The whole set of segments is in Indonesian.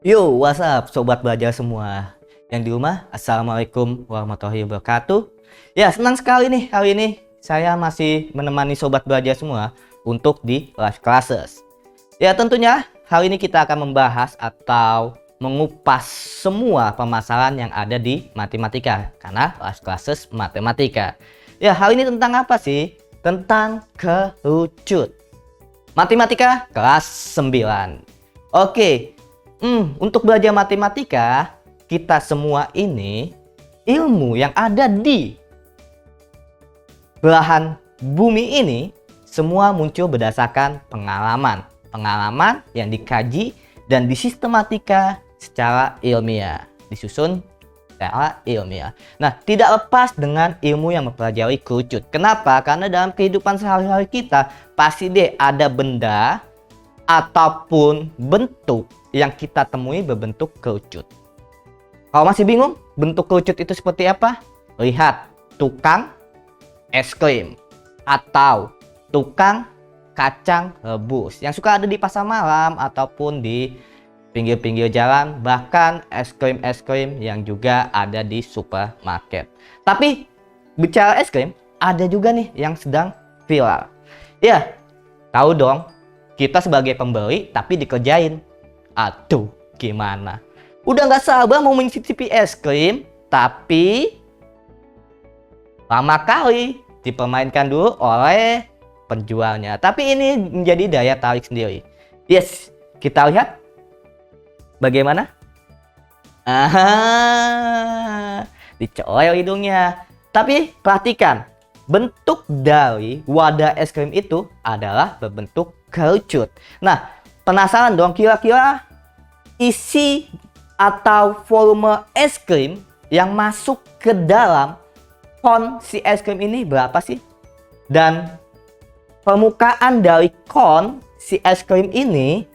Yo, what's up sobat belajar semua yang di rumah. Assalamualaikum warahmatullahi wabarakatuh. Ya, senang sekali nih hari ini saya masih menemani sobat belajar semua untuk di live classes. Ya, tentunya hari ini kita akan membahas atau mengupas semua permasalahan yang ada di matematika karena live classes matematika. Ya, hari ini tentang apa sih? Tentang kerucut. Matematika kelas 9. Oke. Untuk belajar matematika, kita semua ini ilmu yang ada di belahan bumi ini semua muncul berdasarkan pengalaman. Pengalaman yang dikaji dan disistematika secara ilmiah, disusun secara ilmiah. Nah, tidak lepas dengan ilmu yang mempelajari kerucut. Kenapa? Karena dalam kehidupan sehari-hari kita pasti deh ada benda ataupun bentuk yang kita temui berbentuk kerucut. Kalau masih bingung bentuk kerucut itu seperti apa? Lihat tukang es krim atau tukang kacang rebus yang suka ada di pasar malam ataupun di pinggir-pinggir jalan, bahkan es krim yang juga ada di supermarket. Tapi bicara es krim, ada juga nih yang sedang viral. Ya, tahu dong, kita sebagai pembeli tapi dikerjain. Aduh, gimana? Udah nggak sabar mau mencicipi es krim, tapi lama kali dipermainkan dulu oleh penjualnya. Tapi ini menjadi daya tarik sendiri. Yes, kita lihat bagaimana? Dicolek hidungnya. Tapi perhatikan, bentuk dari wadah es krim itu adalah berbentuk kerucut. Nah, penasaran dong kira-kira isi atau volume es krim yang masuk ke dalam kon si es krim ini berapa sih? Dan permukaan dari kon si es krim ini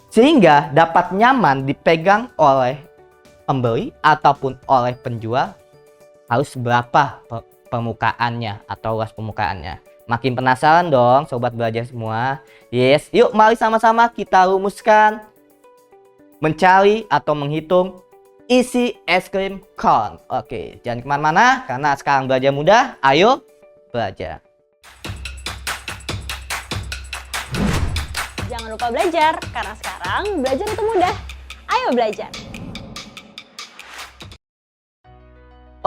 sehingga dapat nyaman dipegang oleh pembeli ataupun oleh penjual harus berapa permukaannya atau luas permukaannya. Makin penasaran dong sobat belajar semua. Yes, yuk mari sama-sama kita rumuskan, mencari atau menghitung isi es krim kon. Oke, jangan kemana-mana karena sekarang belajar mudah. Ayo belajar. Jangan lupa belajar, karena sekarang belajar itu mudah. Ayo belajar.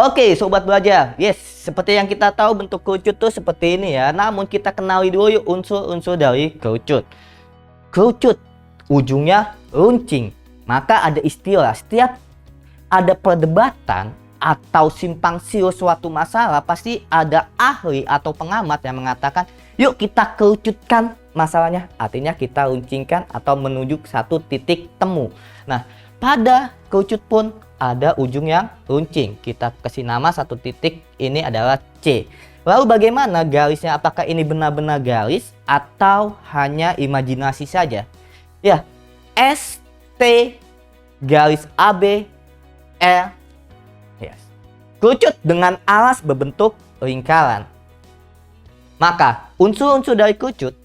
Oke, sobat belajar. Yes, seperti yang kita tahu bentuk kerucut tuh seperti ini ya. Namun kita kenali dulu yuk unsur-unsur dari kerucut. Kerucut ujungnya runcing. Maka ada istilah, setiap ada perdebatan atau simpang siur suatu masalah pasti ada ahli atau pengamat yang mengatakan, yuk kita kerucutkan masalahnya. Artinya kita runcingkan atau menuju satu titik temu. Nah, pada kerucut pun ada ujung yang runcing. Kita kasih nama satu titik ini adalah C. Lalu bagaimana garisnya? Apakah ini benar-benar garis atau hanya imajinasi saja? Ya, S, T, garis AB, L. Yes. Kerucut dengan alas berbentuk lingkaran. Maka unsur-unsur dari kerucut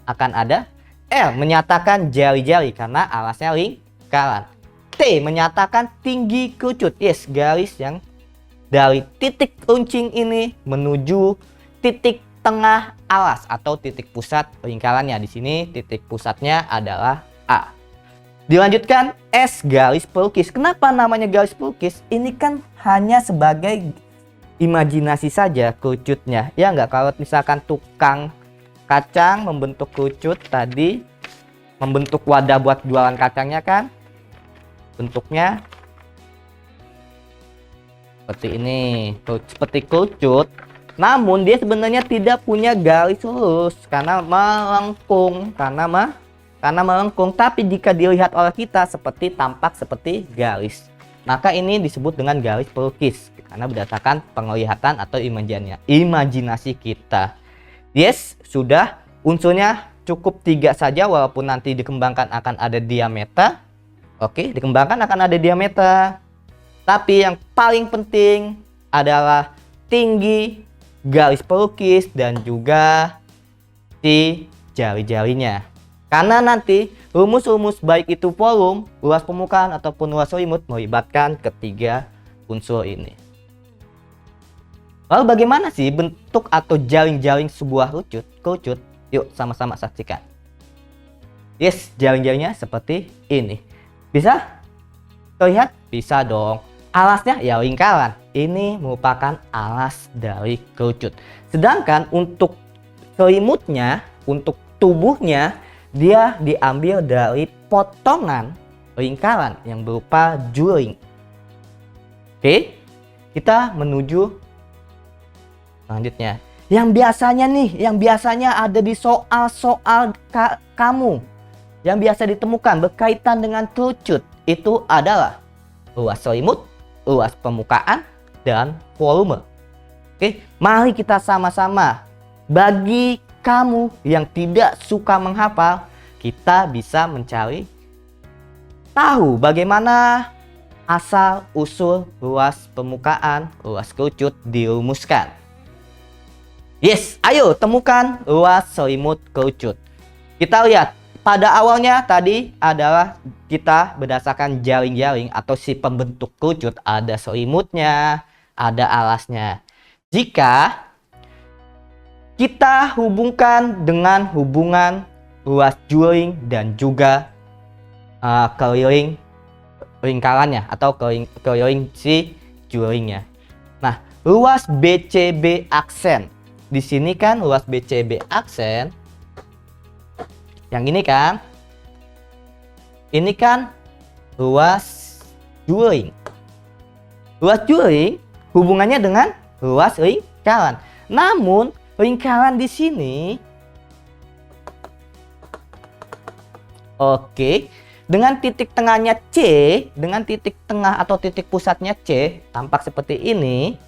akan ada L menyatakan jari-jari karena alasnya lingkaran. T menyatakan tinggi kerucut. Yes, garis yang dari titik runcing ini menuju titik tengah alas atau titik pusat lingkarannya. Di sini titik pusatnya adalah A. Dilanjutkan S garis pelukis. Kenapa namanya garis pelukis? Ini kan hanya sebagai imajinasi saja kerucutnya. Ya enggak, kalau misalkan tukang kacang membentuk kerucut tadi, membentuk wadah buat jualan kacangnya kan bentuknya seperti ini, seperti kerucut. Namun dia sebenarnya tidak punya garis lurus karena melengkung, karena melengkung. Tapi jika dilihat oleh kita seperti tampak seperti garis, maka ini disebut dengan garis pelukis karena berdasarkan penglihatan atau imajinasi kita. Yes, sudah, unsurnya cukup 3 saja walaupun nanti dikembangkan akan ada diameter. Oke, dikembangkan akan ada diameter. Tapi yang paling penting adalah tinggi garis pelukis dan juga si jari-jarinya. Karena nanti rumus-rumus baik itu volume, luas permukaan ataupun luas selimut melibatkan ketiga unsur ini. Lalu bagaimana sih bentuk atau jaring-jaring sebuah kerucut? Yuk sama-sama saksikan. Yes, jaring-jaringnya seperti ini. Bisa terlihat? Bisa dong. Alasnya ya lingkaran. Ini merupakan alas dari kerucut. Sedangkan untuk selimutnya, untuk tubuhnya, dia diambil dari potongan lingkaran yang berupa juring. Oke, kita menuju selanjutnya. Yang biasanya ada di soal-soal kamu. Yang biasa ditemukan berkaitan dengan kerucut itu adalah luas selimut, luas permukaan, dan volume. Oke, mari kita sama-sama. Bagi kamu yang tidak suka menghafal, kita bisa mencari tahu bagaimana asal usul luas permukaan, luas kerucut dirumuskan. Yes, ayo temukan luas selimut kerucut. Kita lihat pada awalnya tadi adalah kita berdasarkan jaring-jaring atau si pembentuk kerucut, ada selimutnya, ada alasnya. Jika kita hubungkan dengan hubungan luas juring dan juga keliling lingkarannya atau keliling si juringnya. Nah, luas BCB aksen. Di sini kan luas BCB aksen. Yang ini kan. Ini kan luas juring. Luas juring hubungannya dengan luas lingkaran. Namun lingkaran di sini dengan titik tengahnya C, dengan titik tengah atau titik pusatnya C tampak seperti ini,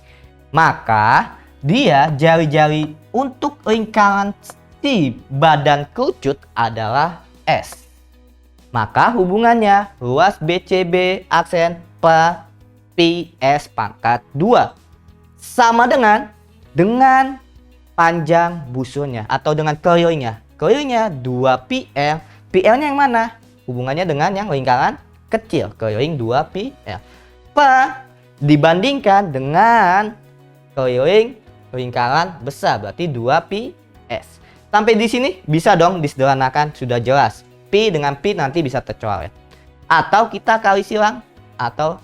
maka dia jari-jari untuk lingkaran si badan kerucut adalah S. Maka hubungannya luas BCB aksen per pi S pangkat 2 sama dengan panjang busurnya atau dengan kelilingnya. Kelilingnya 2 pi L. Pi L-nya yang mana? Hubungannya dengan yang lingkaran kecil, keliling 2 pi L. Per dibandingkan dengan keliling lingkaran besar, berarti 2 pi S. Sampai di sini bisa dong disederhanakan, sudah jelas. Pi dengan pi nanti bisa tercoret. Atau kita kali silang atau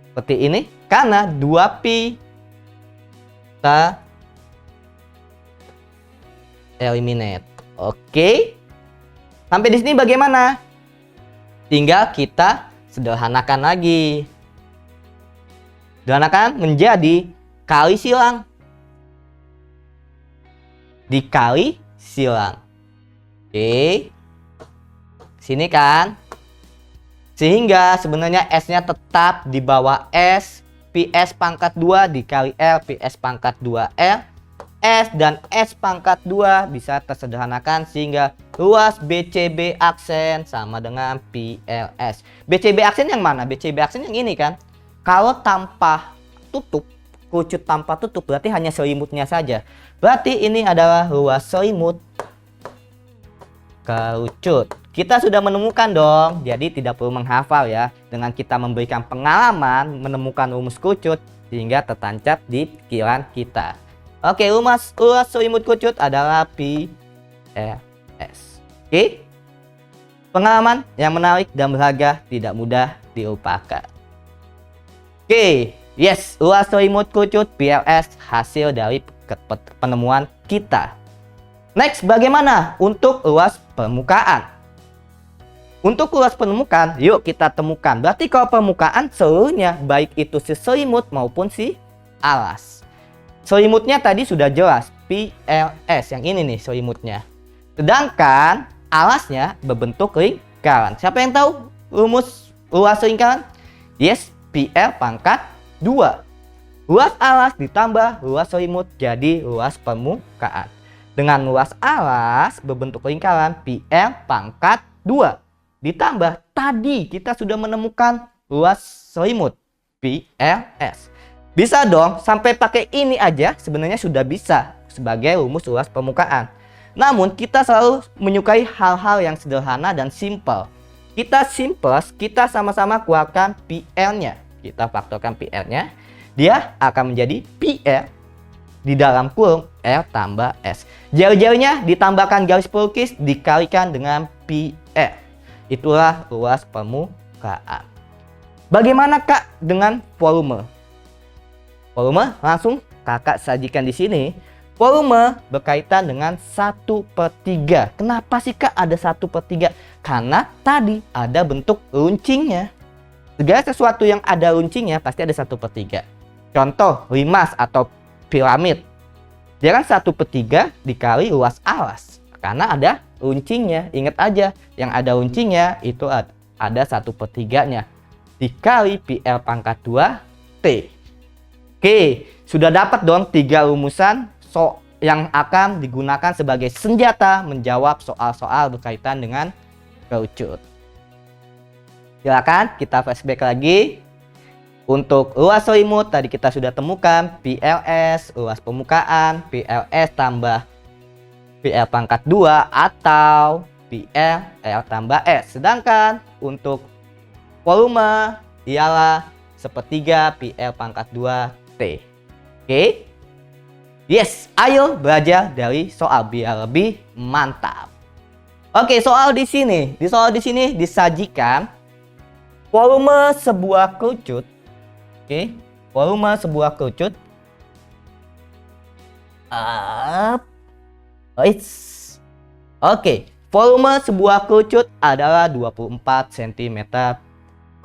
seperti ini karena 2 pi kita eliminate. Oke. Sampai di sini bagaimana? Tinggal kita sederhanakan lagi. Sederhanakan menjadi kali silang. Dikali silang. Oke. Sini kan. Sehingga sebenarnya S-nya tetap di bawah S. PS pangkat 2 dikali L. PS pangkat 2L. S dan S pangkat 2 bisa tersederhanakan sehingga luas BCB aksen sama dengan PLS. BCB aksen yang mana? BCB aksen yang ini kan. Kalau tanpa tutup, kerucut tanpa tutup berarti hanya selimutnya saja. Berarti ini adalah luas selimut kerucut. Kita sudah menemukan dong, jadi tidak perlu menghafal ya. Dengan kita memberikan pengalaman menemukan rumus kerucut sehingga tertancap di pikiran kita. Oke, luas selimut kerucut adalah PLS. Oke. Pengalaman yang menarik dan berharga tidak mudah dilupakan. Oke, yes, luas selimut kerucut PLS hasil dari penemuan kita. Next, bagaimana untuk luas permukaan? Untuk luas permukaan, yuk kita temukan. Berarti kalau permukaan seluruhnya, baik itu si selimut maupun si alas. Selimutnya tadi sudah jelas, PLS, yang ini nih selimutnya. Sedangkan alasnya berbentuk lingkaran. Siapa yang tahu rumus luas lingkaran? Yes, PL pangkat 2. Luas alas ditambah luas selimut jadi luas permukaan. Dengan luas alas berbentuk lingkaran PL pangkat 2. Ditambah tadi kita sudah menemukan luas selimut PLS. Bisa dong, sampai pakai ini aja sebenarnya sudah bisa sebagai rumus luas permukaan. Namun kita selalu menyukai hal-hal yang sederhana dan simple. Kita simple, kita sama-sama keluarkan PL-nya. Kita faktorkan PL-nya. Dia akan menjadi PL di dalam kurung L tambah S. Jauh-jauhnya ditambahkan garis pelukis dikalikan dengan PL. Itulah luas permukaan. Bagaimana Kak dengan volume? Volume langsung kakak sajikan di sini. Volume berkaitan dengan 1/3. Kenapa sih Kak ada 1/3? Karena tadi ada bentuk runcingnya. Segala sesuatu yang ada runcingnya pasti ada 1/3. Contoh limas atau piramid. Dia kan 1/3 dikali luas alas. Karena ada runcingnya. Ingat aja, yang ada runcingnya itu ada 1/3-nya. Dikali PL pangkat 2 T. Oke, sudah dapat dong 3 rumusan yang akan digunakan sebagai senjata menjawab soal-soal berkaitan dengan kerucut. Silakan kita flashback lagi. Untuk luas selimut tadi kita sudah temukan PLS, luas permukaan, PLS tambah PL pangkat 2 atau PL L tambah S. Sedangkan untuk volume ialah 1/3 PL pangkat 2 T. Oke? Yes, ayo belajar dari soal biar lebih mantap. Oke, soal di sini disajikan volume sebuah kerucut. Oke, volume sebuah kerucut. Oke, volume sebuah kerucut adalah 24 cm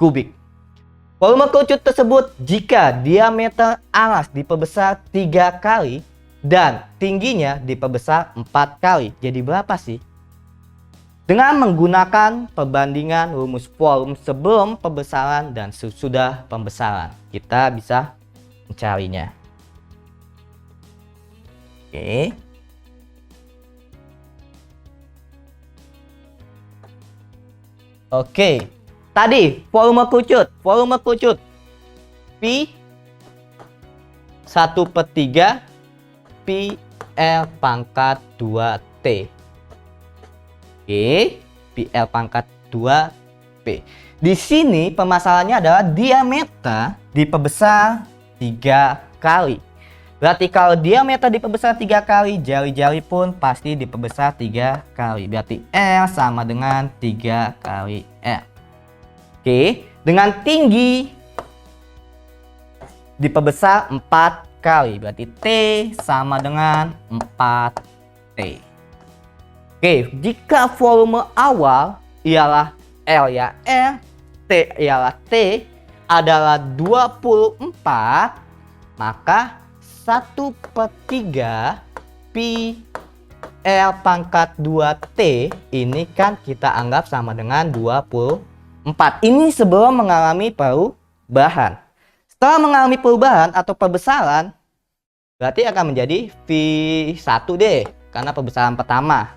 kubik. Volume kerucut tersebut jika diameter alas diperbesar 3 kali dan tingginya diperbesar 4 kali. Jadi berapa sih? Dengan menggunakan perbandingan rumus volume sebelum pembesaran dan sesudah pembesaran, kita bisa mencarinya. Oke. Oke. Tadi volume kerucut P 1/3 PL pangkat 2T. Oke, PL pangkat 2P. Di sini permasalahannya adalah diameter diperbesar 3 kali. Berarti kalau diameter diperbesar 3 kali, jari-jari pun pasti diperbesar 3 kali. Berarti L sama dengan 3 kali L. Oke, dengan tinggi diperbesar 4 kali. Berarti T sama dengan 4T. Oke, jika volume awal ialah L ya L, T ialah T adalah 24, maka 1/3 Pi L pangkat 2T ini kan kita anggap sama dengan 24. Ini sebelum mengalami perubahan. Setelah mengalami perubahan atau perbesaran, berarti akan menjadi V1D karena perbesaran pertama.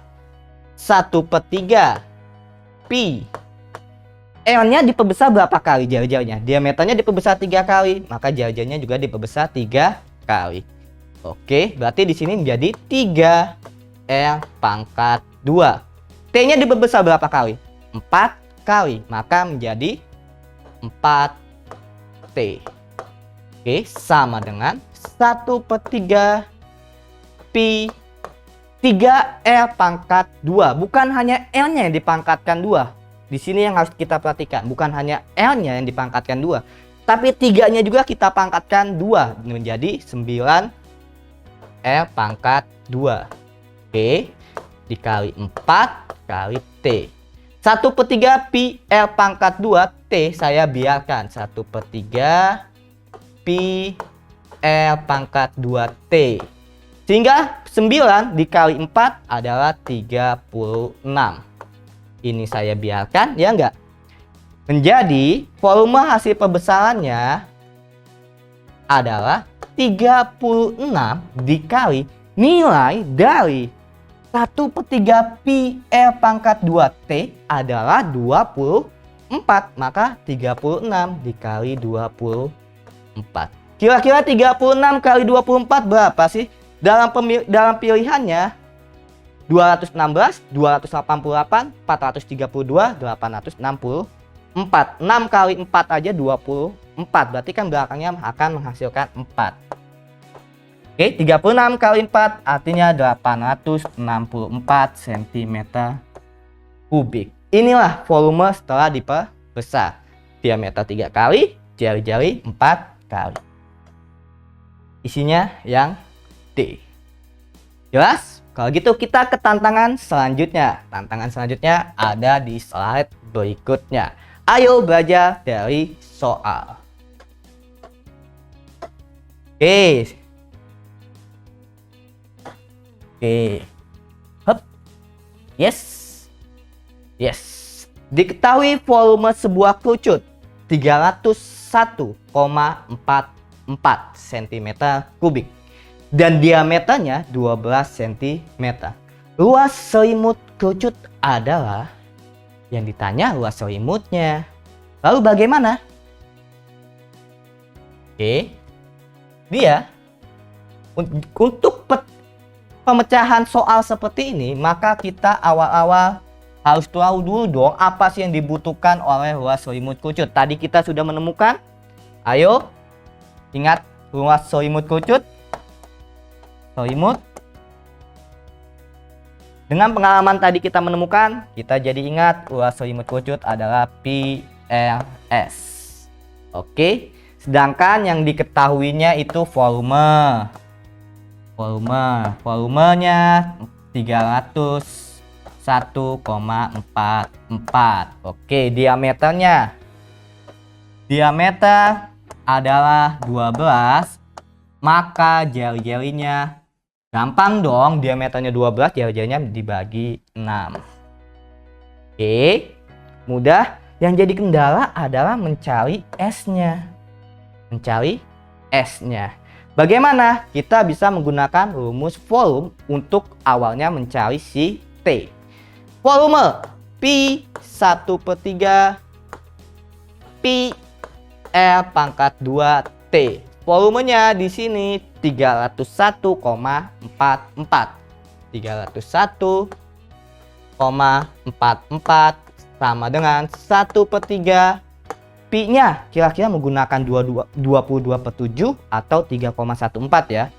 1/3 Pi L-nya diperbesar berapa kali jari-jarinya? Diameternya diperbesar 3 kali, maka jari-jarinya juga diperbesar 3 kali. Oke, berarti di sini menjadi 3 L pangkat 2. T-nya diperbesar berapa kali? 4 kali, maka menjadi 4T. Oke, sama dengan 1/3 Pi 3L pangkat 2. Bukan hanya L-nya yang dipangkatkan 2. Di sini yang harus kita perhatikan. Bukan hanya L-nya yang dipangkatkan 2. Tapi 3-nya juga kita pangkatkan 2. Menjadi 9 L pangkat 2. Oke. Dikali 4 kali T. 1/3 Pi L pangkat 2 T saya biarkan. 1/3 Pi L pangkat 2 T. Sehingga 9 dikali 4 adalah 36. Ini saya biarkan, ya enggak? Menjadi volume hasil perbesarannya adalah 36 dikali nilai dari 1/3 Pi L pangkat 2T adalah 24. Maka 36 dikali 24. Kira-kira 36 kali 24 berapa sih? Dalam pilihannya 216, 288, 432, 864. 6 kali 4 aja 24. Berarti kan belakangnya akan menghasilkan 4. Oke, 36 kali 4 artinya 864 cm kubik. Inilah volume setelah diperbesar. Diameter 3 kali, jari-jari 4 kali. Isinya yang D. Jelas? Kalau gitu kita ke tantangan selanjutnya. Tantangan selanjutnya ada di slide berikutnya. Ayo belajar dari soal. Oke. Hup. Yes. Diketahui volume sebuah kerucut 301,44 cm kubik dan diameternya 12 cm. Luas selimut kerucut adalah, yang ditanya luas selimutnya. Lalu bagaimana? Oke. Dia untuk pemecahan soal seperti ini, maka kita awal-awal harus tahu dulu dong apa sih yang dibutuhkan oleh luas selimut kerucut. Tadi kita sudah menemukan. Ayo ingat luas selimut kerucut. Selimut. Dengan pengalaman tadi kita menemukan, kita jadi ingat luas selimut kerucut adalah PLS. Oke. Sedangkan yang diketahuinya itu volume. Volumenya 301,44. Oke, diameternya. Diameter adalah 12, maka jari-jarinya gampang dong, diameternya 12, jari-jarinya dibagi 6. Oke, mudah. Yang jadi kendala adalah mencari S-nya. Bagaimana? Kita bisa menggunakan rumus volume untuk awalnya mencari si T. Volume Pi 1/3 Pi L pangkat 2T. Volumenya di sini 301,44. 301,44 sama dengan 1/3 Pi-nya kira-kira menggunakan 22/7 atau 3,14 ya.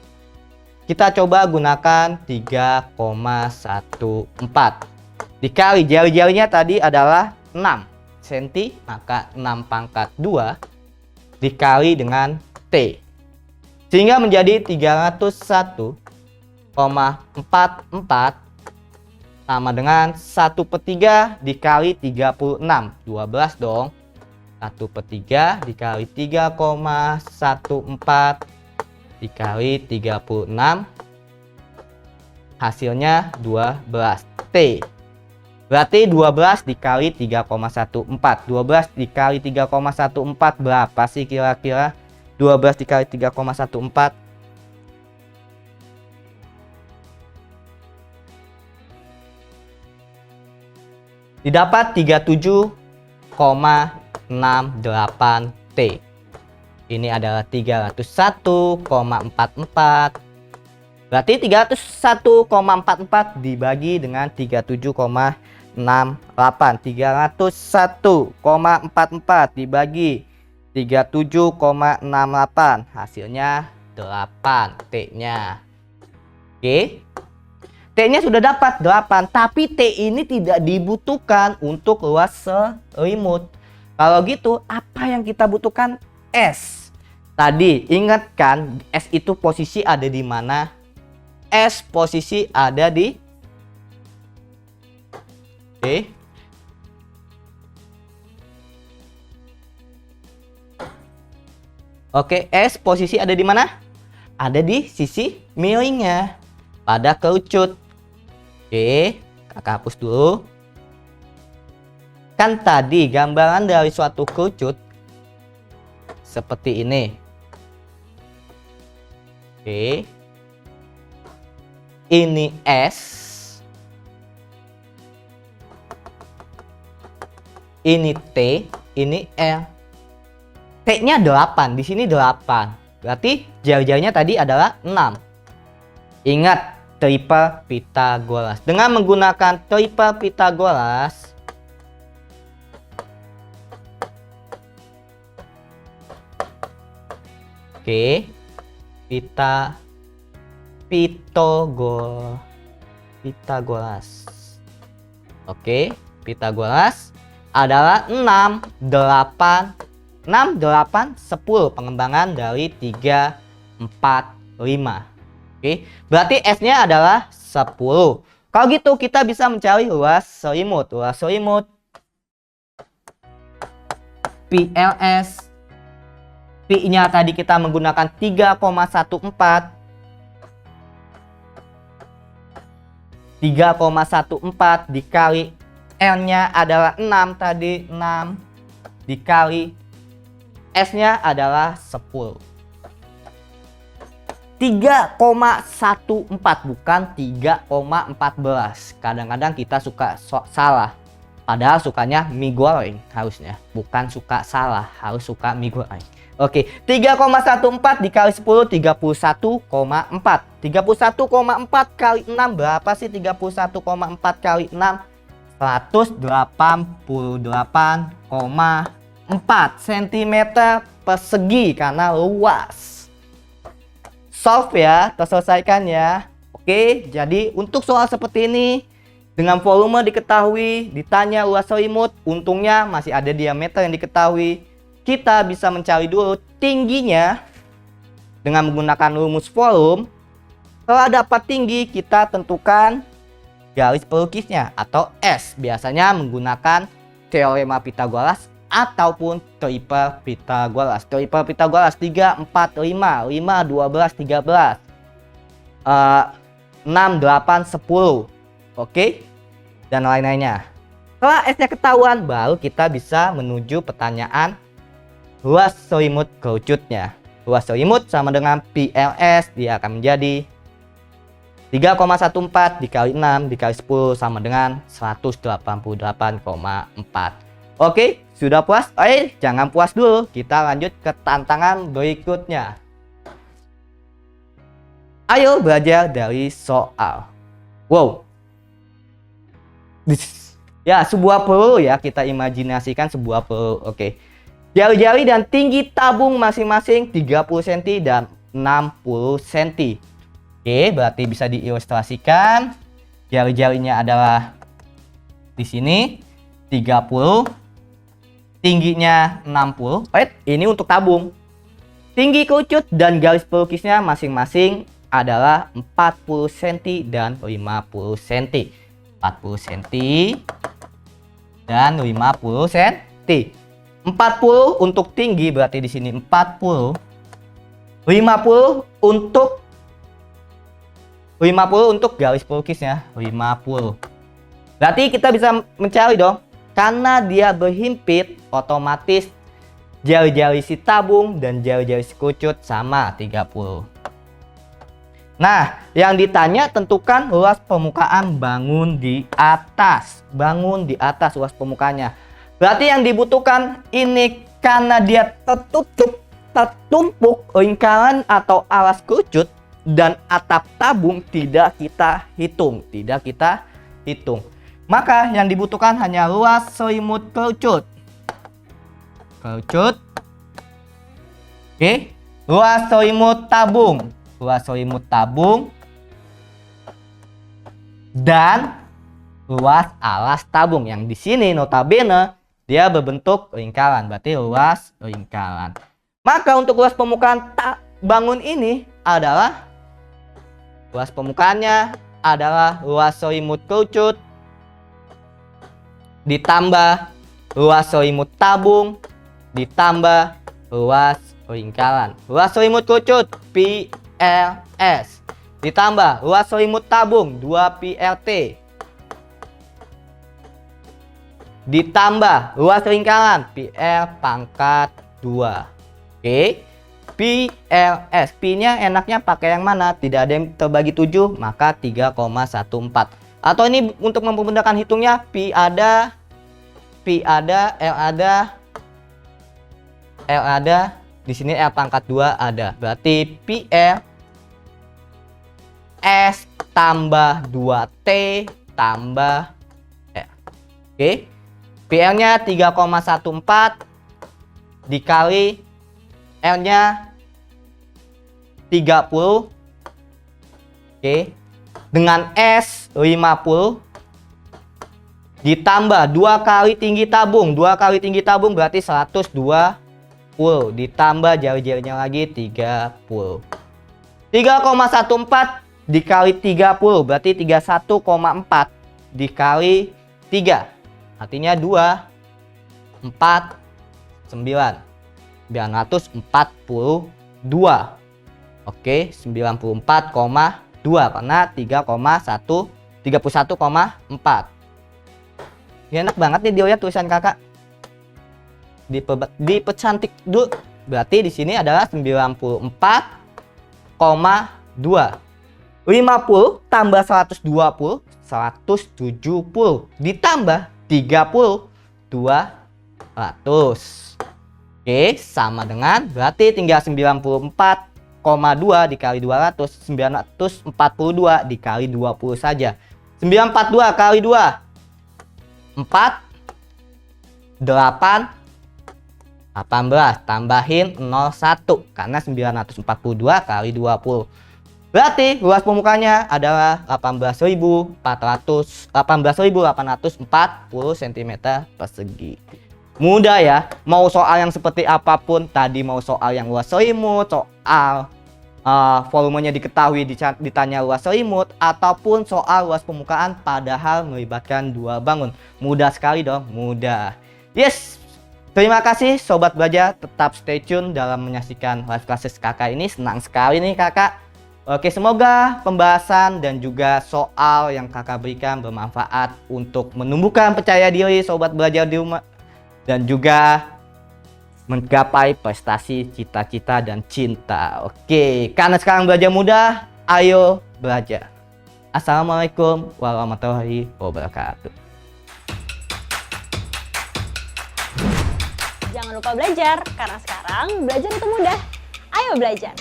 Kita coba gunakan 3,14. Dikali jari-jarinya tadi adalah 6 cm, maka 6 pangkat 2 dikali dengan T. Sehingga menjadi 301,44 sama dengan 1/3 dikali 36. 12 dong. 1/3 dikali 3,14 dikali 36, hasilnya 12 T. Berarti 12 dikali 3,14. 12 dikali 3,14 berapa sih kira-kira? 12 dikali 3,14 didapat 37,68 T. Ini adalah 301,44. Berarti 301,44 dibagi dengan 37,68. 301,44 dibagi 37,68. Hasilnya 8 T-nya. Oke. T-nya sudah dapat 8, tapi T ini tidak dibutuhkan untuk luas selimut. Kalau gitu, apa yang kita butuhkan? S. Tadi ingatkan S itu posisi ada di mana? S posisi ada di Oke, S posisi ada di mana? Ada di sisi miringnya pada kerucut. Oke, kakak hapus dulu. Kan tadi gambaran dari suatu kerucut seperti ini. Oke. Ini S. Ini T, ini L. T-nya 8, di sini 8. Berarti jari-jarinya tadi adalah 6. Ingat triple Pythagoras. Dengan menggunakan triple Pythagoras, oke, Pythagoras. Oke, Pythagoras adalah 6, 8, 10 pengembangan dari 3, 4, 5. Oke, berarti S-nya adalah 10. Kalau gitu kita bisa mencari luas selimut. Luas selimut PLS. Pi-nya tadi kita menggunakan 3,14. 3,14 dikali L-nya adalah 6 tadi, 6 dikali S-nya adalah 10. 3,14 bukan 3,14. Kadang-kadang kita suka salah. Padahal sukanya mie goreng harusnya. Bukan suka salah, harus suka mie goreng. Oke, 3,14 dikali 10, 31,4. 31,4 kali 6 berapa sih? 31,4 kali 6, 188,4 cm persegi karena luas. Solve ya, terselesaikan ya. Oke, jadi untuk soal seperti ini, dengan volume diketahui, ditanya luas selimut, untungnya masih ada diameter yang diketahui. Kita bisa mencari dulu tingginya dengan menggunakan rumus volume. Setelah dapat tinggi, kita tentukan garis pelukisnya atau S. Biasanya menggunakan teorema Pythagoras ataupun triple Pythagoras. Triple Pythagoras 3, 4, 5, 5, 12, 13, 6, 8, 10. Oke, dan lain-lainnya. Setelah S-nya ketahuan, baru kita bisa menuju pertanyaan luas selimut kerucutnya. Luas selimut sama dengan PLS, dia akan menjadi 3,14 dikali 6 dikali 10 sama dengan 188,4. Oke, sudah puas? Jangan puas dulu, kita lanjut ke tantangan berikutnya. Ayo belajar dari soal. Wow. Ya, sebuah peluru ya, kita imajinasikan sebuah peluru. Oke. Jari-jari dan tinggi tabung masing-masing 30 cm dan 60 cm. Oke, berarti bisa diilustrasikan. Jari-jarinya adalah di sini 30, tingginya 60. Ini untuk tabung. Tinggi kerucut dan garis pelukisnya masing-masing adalah 40 cm dan 50 cm. 40 cm dan 50 cm. 40 untuk tinggi, berarti di sini 40. 50 untuk garis pelukisnya, 50. Berarti kita bisa mencari dong, karena dia berhimpit, otomatis jari-jari si tabung dan jari-jari si kerucut sama 30. Nah, yang ditanya tentukan luas permukaan bangun di atas. Bangun di atas luas permukaannya. Berarti yang dibutuhkan ini karena dia tertumpuk lingkaran atau alas kerucut dan atap tabung tidak kita hitung. Maka yang dibutuhkan hanya luas selimut kerucut. Oke, luas selimut tabung. Luas selimut tabung dan luas alas tabung yang di sini notabene dia berbentuk lingkaran, berarti luas lingkaran. Maka untuk luas permukaan bangun ini adalah luas permukaannya adalah luas selimut kerucut ditambah luas selimut tabung ditambah luas lingkaran. Luas selimut kerucut PLS ditambah luas selimut tabung 2 PLT ditambah luas lingkaran PL pangkat 2. Oke, PLS, P-nya enaknya pakai yang mana? Tidak ada yang terbagi 7, maka 3,14. Atau ini untuk mempermudahkan hitungnya, P ada, L ada, Di sini L pangkat 2 ada. Berarti PL S tambah 2T tambah R. Oke. PL-nya 3,14 dikali L-nya 30. Oke. Dengan S 50 ditambah 2 kali tinggi tabung. 2 kali tinggi tabung berarti 120. Ditambah jari-jarinya lagi 30. 3,14 dikali 30 berarti 31,4 dikali 3. Artinya 2, 4, 9. 942. Oke, 94,2 karena 31,4. Ini enak banget nih dia tulisan kakak. Dipercantik dulu. Berarti di sini adalah 94,2. 50 tambah 120, 170 ditambah 30, 200. Oke, sama dengan berarti tinggal 94,2 dikali 200, 942 dikali 20 saja. 942 kali 2, 4, 8, 18, tambahin 01 karena 942 kali 20. Berarti luas permukaannya adalah 18.840 cm persegi. Mudah ya, mau soal yang seperti apapun, tadi mau soal yang luas selimut, soal volumenya diketahui ditanya luas selimut, ataupun soal luas permukaan padahal melibatkan 2 bangun. Mudah sekali dong, mudah. Yes, terima kasih Sobat Belajar, tetap stay tune dalam menyaksikan live classes kakak ini. Senang sekali nih kakak. Oke, semoga pembahasan dan juga soal yang kakak berikan bermanfaat untuk menumbuhkan percaya diri Sobat Belajar di rumah dan juga menggapai prestasi, cita-cita, dan cinta. Oke, karena sekarang belajar mudah, ayo belajar. Assalamualaikum warahmatullahi wabarakatuh. Jangan lupa belajar, karena sekarang belajar itu mudah. Ayo belajar!